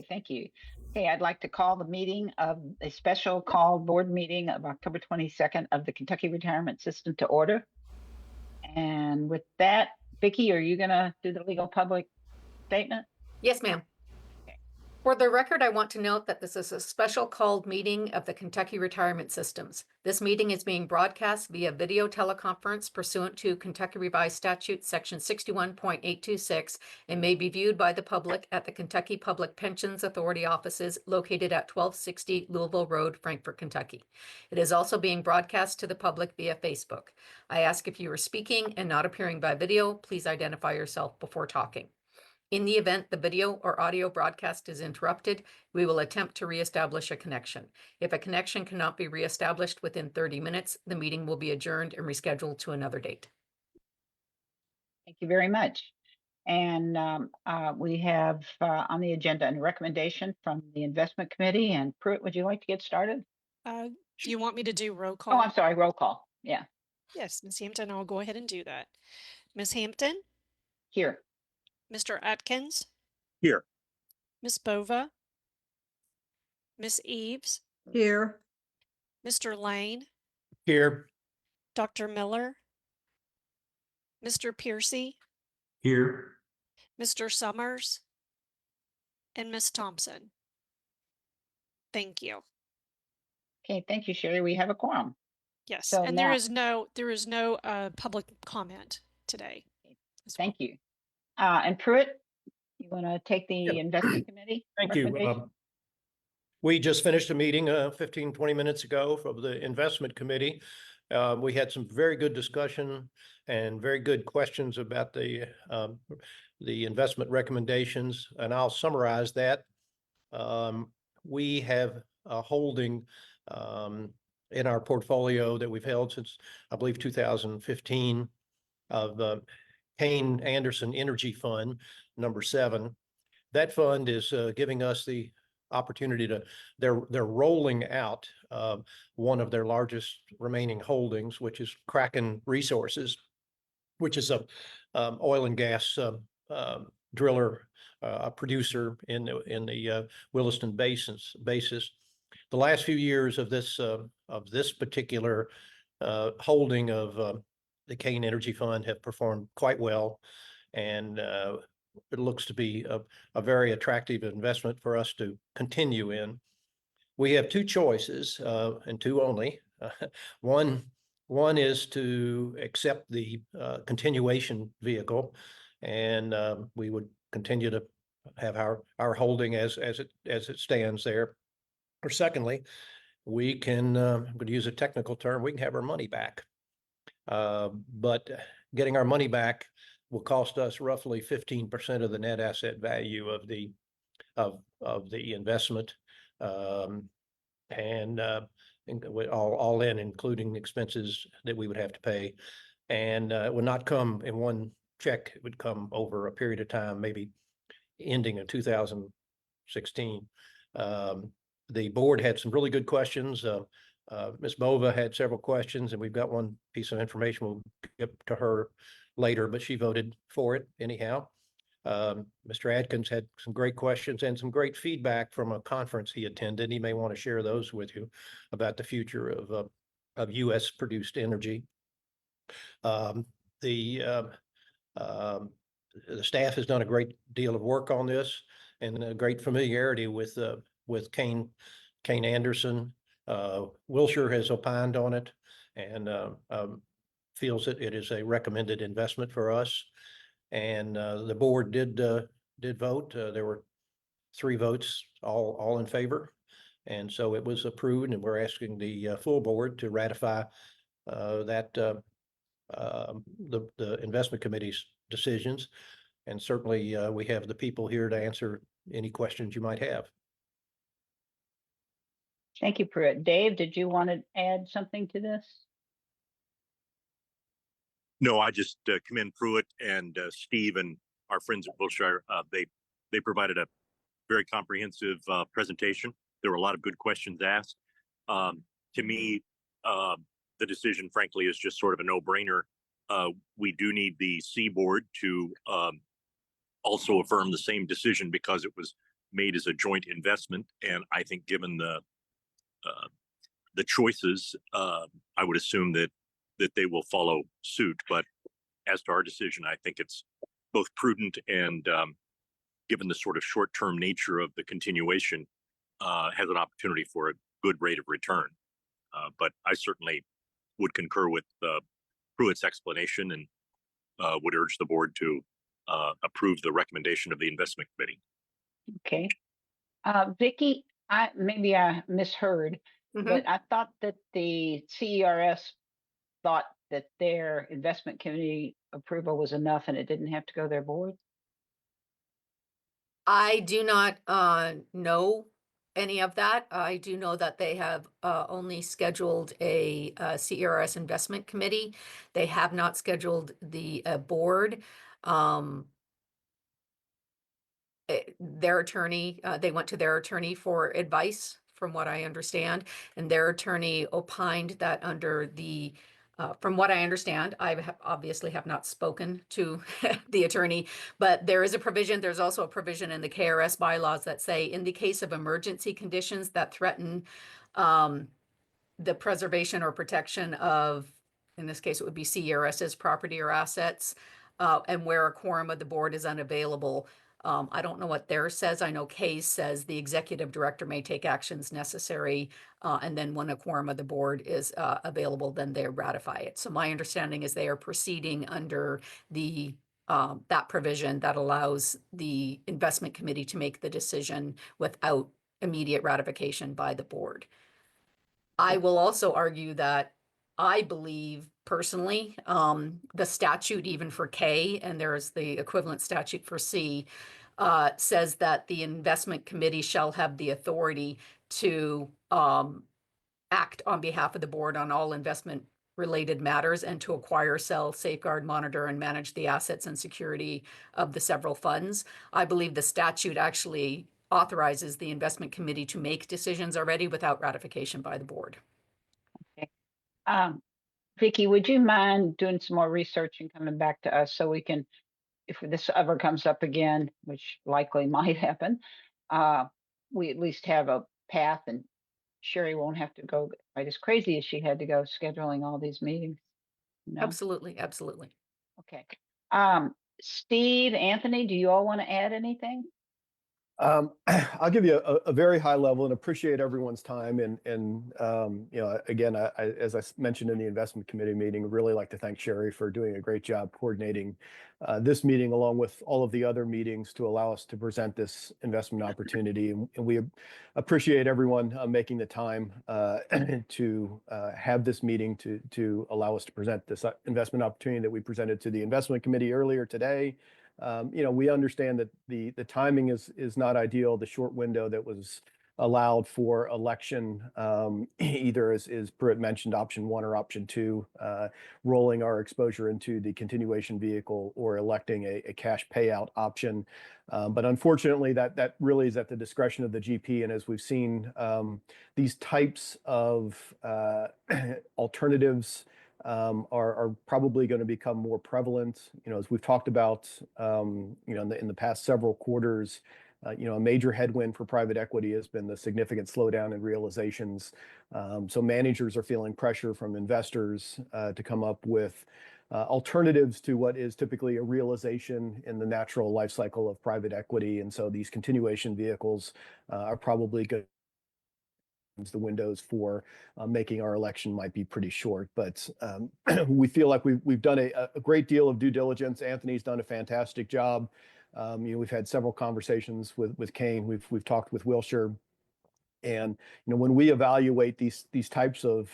Thank you. Okay, I'd like to call the meeting of a special call board meeting of October 22nd of the Kentucky Retirement System to order. And with that, Vicki, are you going to do the legal public statement? Yes, ma'am. For the record, I want to note that this is a special called meeting of the Kentucky Retirement Systems. This meeting is being broadcast via video teleconference pursuant to Kentucky Revised Statute Section 61.826 and may be viewed by the public at the Kentucky Public Pensions Authority offices located at 1260 Louisville Road, Frankfort, Kentucky. It is also being broadcast to the public via Facebook. I ask if you are speaking and not appearing by video, please identify yourself before talking. In the event the video or audio broadcast is interrupted, we will attempt to reestablish a connection. If a connection cannot be reestablished within 30 minutes, the meeting will be adjourned and rescheduled to another date. Thank you very much. And we have on the agenda a recommendation from the Investment Committee. And Pruitt, would you like to get started? Do you want me to do roll call? Oh, I'm sorry, roll call. Yeah. Yes, Ms. Hampton, I'll go ahead and do that. Ms. Hampton? Here. Mr. Atkins? Here. Ms. Bova? Ms. Eves? Here. Mr. Lane? Here. Dr. Miller? Mr. Piercy? Here. Mr. Summers? And Ms. Thompson? Thank you. Okay, thank you, Sherry. We have a quorum. Yes, So and now- there is no public comment today. Thank you. And Pruitt, you want to take the Yeah. Investment Committee? Thank you. recommendation? We just finished a meeting 15, 20 minutes ago from the Investment Committee. We had some very good discussion and very good questions about the investment recommendations, and I'll summarize that. We have a holding in our portfolio that we've held since, I believe, 2015 of Kane Anderson Energy Fund, number 7. That fund is giving us the opportunity to, they're rolling out one of their largest remaining holdings, which is Kraken Resources, which is a oil and gas driller, a producer in the Williston basis. The last few years of this particular holding of the Kane Energy Fund have performed quite well, and it looks to be a very attractive investment for us to continue in. We have two choices, and two only. One is to accept the continuation vehicle, and we would continue to have our holding as it stands there. Or secondly, we can, I'm going to use a technical term, we can have our money back. But getting our money back will cost us roughly 15% of the net asset value of the investment, and all in, including expenses that we would have to pay. And it would not come in one check. It would come over a period of time, maybe ending in 2016. The board had some really good questions. Ms. Bova had several questions, and we've got one piece of information we'll get to her later, but she voted for it anyhow. Mr. Adkins had some great questions and some great feedback from a conference he attended. He may want to share those with you about the future of U.S. produced energy. The staff has done a great deal of work on this and a great familiarity with Kane Anderson. Wilshire has opined on it and feels that it is a recommended investment for us. And the board did vote. There were 3 votes, all in favor, and so it was approved. And we're asking the full board to ratify the investment committee's decisions. And certainly we have the people here to answer any questions you might have. Thank you, Pruitt. Dave, did you want to add something to this? No, I just commend Pruitt and Steve and our friends at Wilshire. They provided a very comprehensive presentation. There were a lot of good questions asked. To me, the decision, frankly, is just sort of a no-brainer. We do need the C board to also affirm the same decision because it was made as a joint investment. And I think given the choices, I would assume that they will follow suit. But as to our decision, I think it's both prudent and given the sort of short-term nature of the continuation, has an opportunity for a good rate of return. But I certainly would concur with Pruitt's explanation and would urge the board to approve the recommendation of the investment committee. Okay. Vicky, maybe I misheard, Mhm. but I thought that the CERS thought that their investment committee approval was enough and it didn't have to go their board. I do not know any of that. I do know that they have only scheduled a CRS investment committee. They have not scheduled the board. Their attorney, they went to their attorney for advice, from what I understand, and their attorney opined that under the from what I understand, obviously have not spoken to the attorney, but there is a provision. There's also a provision in the KRS bylaws that say, in the case of emergency conditions that threaten the preservation or protection of, in this case, it would be CRS's property or assets, and where a quorum of the board is unavailable. I don't know what theirs says. I know Kay's says the executive director may take actions necessary, and then when a quorum of the board is available, then they ratify it. So my understanding is they are proceeding under the that provision that allows the investment committee to make the decision without immediate ratification by the board. I will also argue that I believe personally, the statute even for K, and there's the equivalent statute for C, says that the investment committee shall have the authority to act on behalf of the board on all investment related matters and to acquire, sell, safeguard, monitor, and manage the assets and security of the several funds. I believe the statute actually authorizes the investment committee to make decisions already without ratification by the board. Vicky, would you mind doing some more research and coming back to us so we can, if this ever comes up again, which likely might happen, we at least have a path and Sherry won't have to go quite as crazy as she had to go scheduling all these meetings. No? Absolutely, absolutely. Okay. Steve, Anthony, do you all want to add anything? I'll give you a very high level and appreciate everyone's time. And you know, again, as I mentioned in the investment committee meeting, really like to thank Sherry for doing a great job coordinating this meeting along with all of the other meetings to allow us to present this investment opportunity. And we appreciate everyone making the time to have this meeting to allow us to present this investment opportunity that we presented to the investment committee earlier today. You know, we understand that the timing is not ideal. The short window that was allowed for election, either as Pruitt mentioned, option 1 or option 2, rolling our exposure into the continuation vehicle or electing a cash payout option. But unfortunately, that really is at the discretion of the GP. And as we've seen, these types of alternatives are probably going to become more prevalent. You know, as we've talked about, you know, in the past several quarters, you know, a major headwind for private equity has been the significant slowdown in realizations. So managers are feeling pressure from investors to come up with alternatives to what is typically a realization in the natural life cycle of private equity. And so these continuation vehicles are probably good. The windows for making our election might be pretty short, but we feel like we've done a great deal of due diligence. Anthony's done a fantastic job. You know, we've had several conversations with Kane. We've talked with Wilshire, and you know, when we evaluate these types of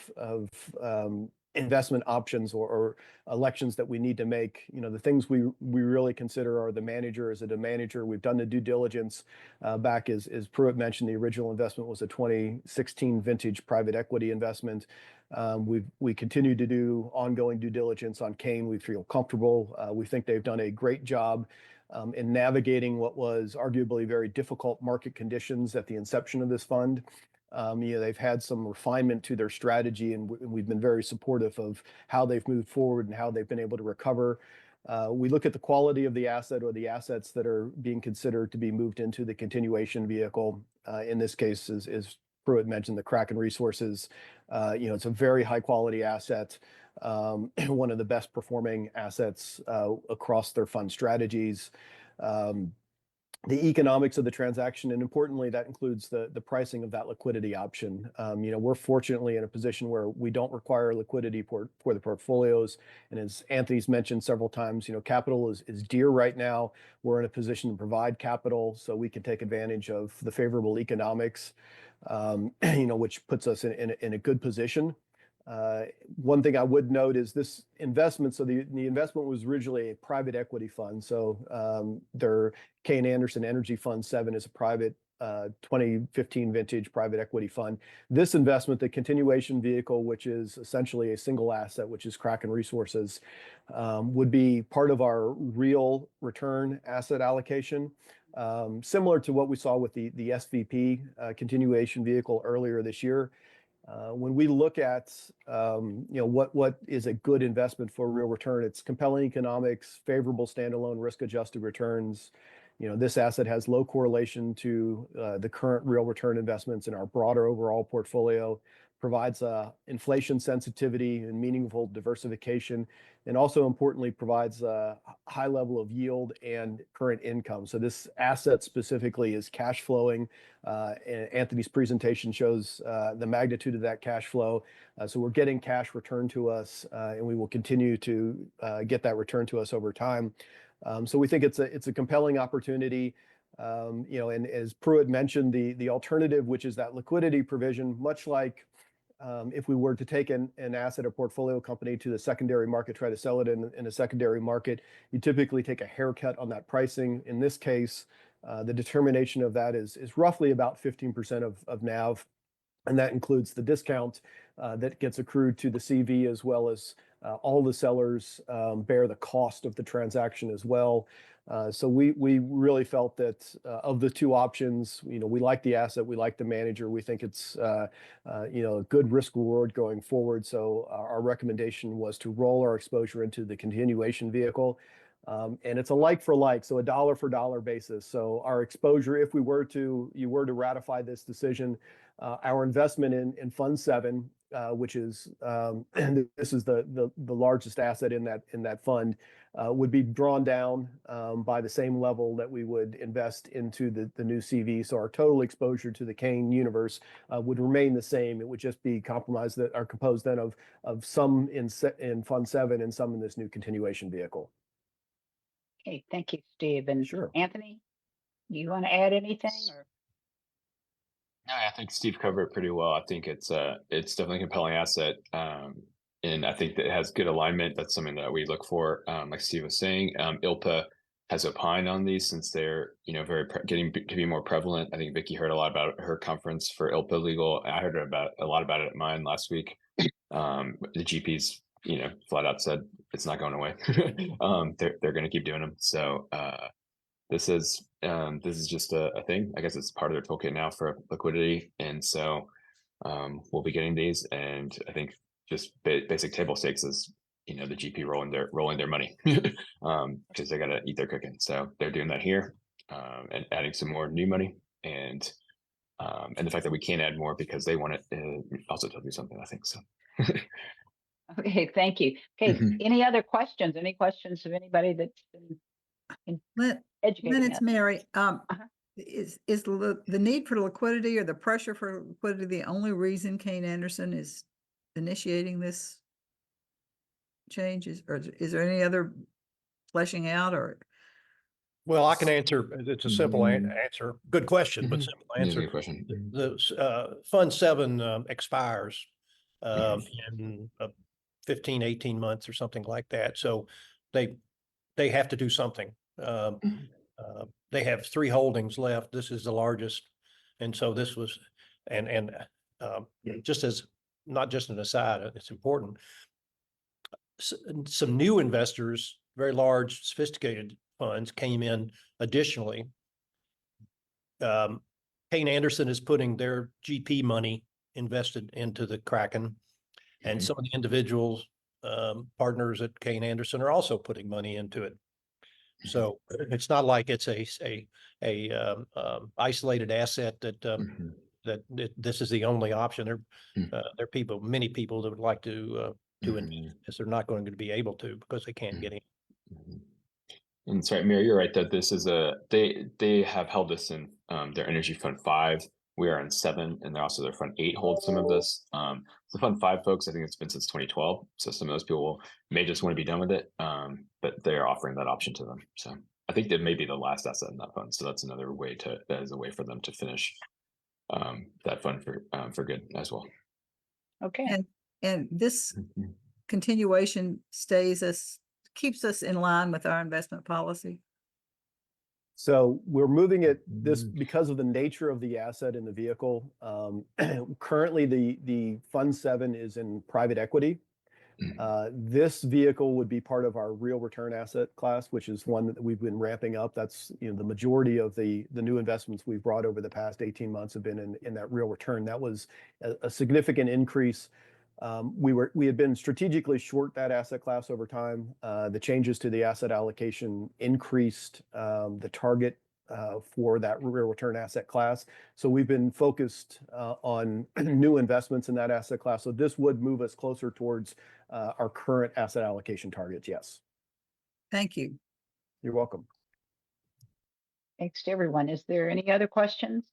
investment options or elections that we need to make, you know, the things we really consider are the manager. Is it a manager? We've done the due diligence back, as Pruitt mentioned, the original investment was a 2016 vintage private equity investment. We continue to do ongoing due diligence on Kane. We feel comfortable. We think they've done a great job in navigating what was arguably very difficult market conditions at the inception of this fund. You know, they've had some refinement to their strategy, and we've been very supportive of how they've moved forward and how they've been able to recover. We look at the quality of the asset or the assets that are being considered to be moved into the continuation vehicle. In this case, as Pruitt mentioned, the Kraken Resources. It's a very high quality asset, one of the best performing assets across their fund strategies. The economics of the transaction, and importantly, that includes the pricing of that liquidity option. We're fortunately in a position where we don't require liquidity for the portfolios. And as Anthony's mentioned several times, capital is dear right now. We're in a position to provide capital so we can take advantage of the favorable economics, which puts us in a good position. One thing I would note is this investment. So the investment was originally a private equity fund. So their Kayne Anderson Energy Fund 7 is a private 2015 vintage private equity fund. This investment, the continuation vehicle, which is essentially a single asset, which is Kraken Resources, would be part of our real return asset allocation. Similar to what we saw with the SVP continuation vehicle earlier this year. When we look at what is a good investment for real return, it's compelling economics, favorable standalone risk-adjusted returns. This asset has low correlation to the current real return investments in our broader overall portfolio, provides inflation sensitivity and meaningful diversification, and also importantly provides a high level of yield and current income. So this asset specifically is cash flowing. And Anthony's presentation shows the magnitude of that cash flow. So we're getting cash returned to us, and we will continue to get that returned to us over time. So we think it's a compelling opportunity. And as Pruitt mentioned, the alternative, which is that liquidity provision, much like if we were to take an asset or portfolio company to the secondary market, try to sell it in a secondary market, you typically take a haircut on that pricing. In this case, the determination of that is roughly about 15% of NAV. And that includes the discount that gets accrued to the CV, as well as all the sellers bear the cost of the transaction as well. So we really felt that of the two options, we like the asset, we like the manager, we think it's a good risk reward going forward. So our recommendation was to roll our exposure into the continuation vehicle. And it's a like for like, so a dollar for dollar basis. So our exposure, if you were to ratify this decision, our investment in Fund 7, which is and this is the largest asset in that fund, would be drawn down by the same level that we would invest into the new CV. So our total exposure to the Kayne universe would remain the same. It would just be compromised that are composed then of some in Fund 7 and some in this new continuation vehicle. Okay, thank you, Steve. And Sure. Anthony, do you want to add anything? Or? No, I think Steve covered it pretty well. I think it's definitely a compelling asset. And I think that it has good alignment. That's something that we look for. Like Steve was saying, ILPA has opined on these since they're, getting to be more prevalent. I think Vicky heard a lot about her conference for ILPA legal. I heard a lot about it at mine last week. The GPs, flat out said it's not going away. They're going to keep doing them. So, this is just a thing. I guess it's part of their toolkit now for liquidity, and so we'll be getting these. And I think just basic table stakes is the GP rolling their money because they got to eat their cooking. So they're doing that here and adding some more new money, and the fact that we can't add more because they want it also tells you something. I think so. Okay, thank you. Okay, any other questions? Any questions of anybody that's been educating Then it's us? Mary. Is the need for liquidity or the pressure for liquidity the only reason Kayne Anderson is initiating this change? Or is there any other fleshing out or? Well, I can answer. It's a simple answer. Good question, but simple Yeah, answer. good question. The Fund 7 expires in 15, 18 months or something like that. So they have to do something. They have 3 holdings left. This is the largest. And so this was, and just as, not just an aside, it's important. Some new investors, very large, sophisticated funds came in additionally. Kayne Anderson is putting their GP money invested into the Kraken, and some of the individuals partners at Kane Anderson are also putting money into it. So it's not like it's a isolated asset that Mhm. that this is the only option. There Mm. are people, many people that would like to invest Mhm. this. They're not going to be able to because they can't get in. Mhm. And sorry, Mayor, you're right that this is they have held this in their Energy Fund 5. We are in 7, and they're also their Fund 8 holds some of this. The Fund 5 folks, I think it's been since 2012. So some of those people may just want to be done with it, but they're offering that option to them. So I think that may be the last asset in that fund. So that's another way that is a way for them to finish that fund for good as well. Okay, And this Mhm. continuation keeps us in line with our investment policy. So we're moving it this Mm. because of the nature of the asset in the vehicle. Currently, the Fund 7 is in private equity. This vehicle would be part of our real return asset class, which is one that we've been ramping up. That's, the majority of the new investments we've brought over the past 18 months have been in that real return. That was a significant increase. We had been strategically short that asset class over time. The changes to the asset allocation increased the target for that real return asset class. So we've been focused on new investments in that asset class. So this would move us closer towards our current asset allocation targets. Yes. Thank you. You're welcome. thanks to everyone. Is there any other questions?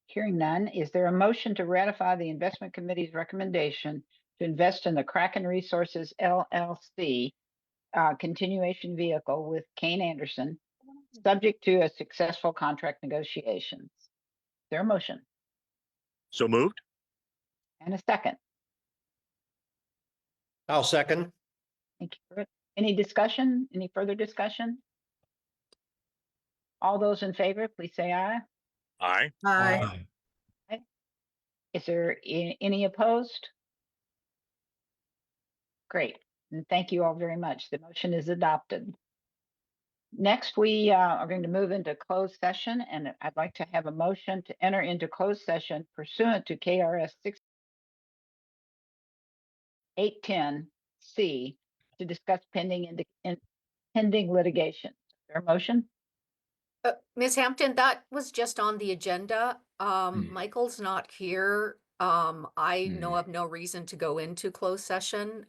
Hearing none, is there a motion to ratify the investment committee's recommendation to invest in the Kraken Resources LLC continuation vehicle with Kane Anderson, subject to a successful contract negotiations? Is there a motion So moved. and a second? I'll second. Thank you. For it. Any discussion? Any further discussion? All those in favor, please say aye. Aye. Aye. Is there any opposed? Great, and thank you all very much. The motion is adopted. Next, we are going to move into closed session, and I'd like to have a motion to enter into closed session pursuant to KRS 810C to discuss pending litigation. Is there a motion? Ms. Hampton, that was just on the agenda. Hmm. Michael's not here. I know Hmm. of no reason to go into closed session,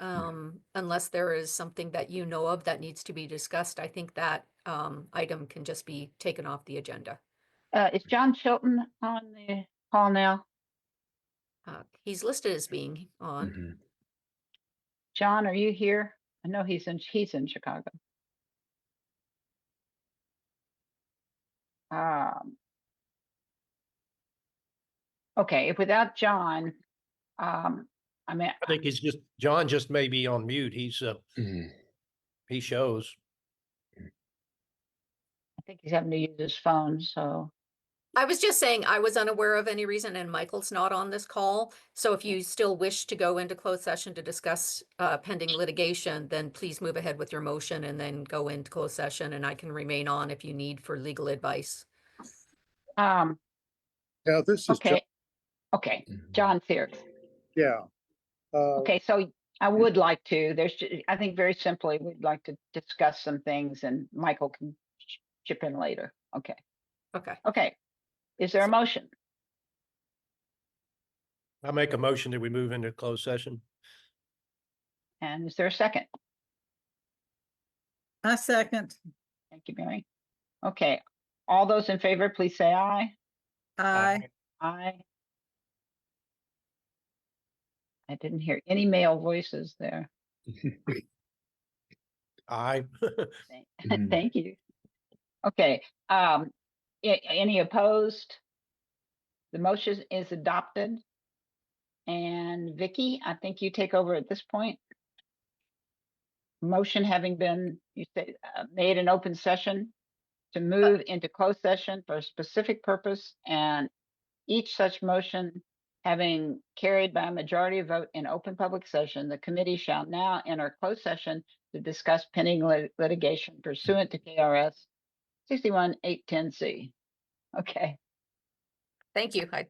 unless there is something that you know of that needs to be discussed. I think that item can just be taken off the agenda. Is John Chilton on the call now? He's listed as being on. Mhm. John, are you here? I know he's in Chicago. Okay, if without John, I mean, I think John just may be on mute. Mhm. He shows. I think he's having to use his phone, so. I was just saying I was unaware of any reason, and Michael's not on this call. So if you still wish to go into closed session to discuss pending litigation, then please move ahead with your motion and then go into closed session, and I can remain on if you need for legal advice. Yeah, this is okay, okay, Mhm. John's here. Yeah. Okay, so I would like to, I think very simply, we'd like to discuss some things and Michael can chip in later. Okay, Okay. okay. Is there a motion? I'll make a motion that we move into closed session. And is there a second? I second. Thank you, Mary. Okay, all those in favor, please say aye. Aye. Aye. I didn't hear any male voices there. Aye. Mhm. Thank you. Okay, any opposed? The motion is adopted. And Vicky, I think you take over at this point. Motion having been, you say, made an open session to move into closed session for a specific purpose, and each such motion having carried by a majority vote in open public session, the committee shall now enter closed session to discuss pending litigation pursuant to KRS 61810C. Okay. Thank you. I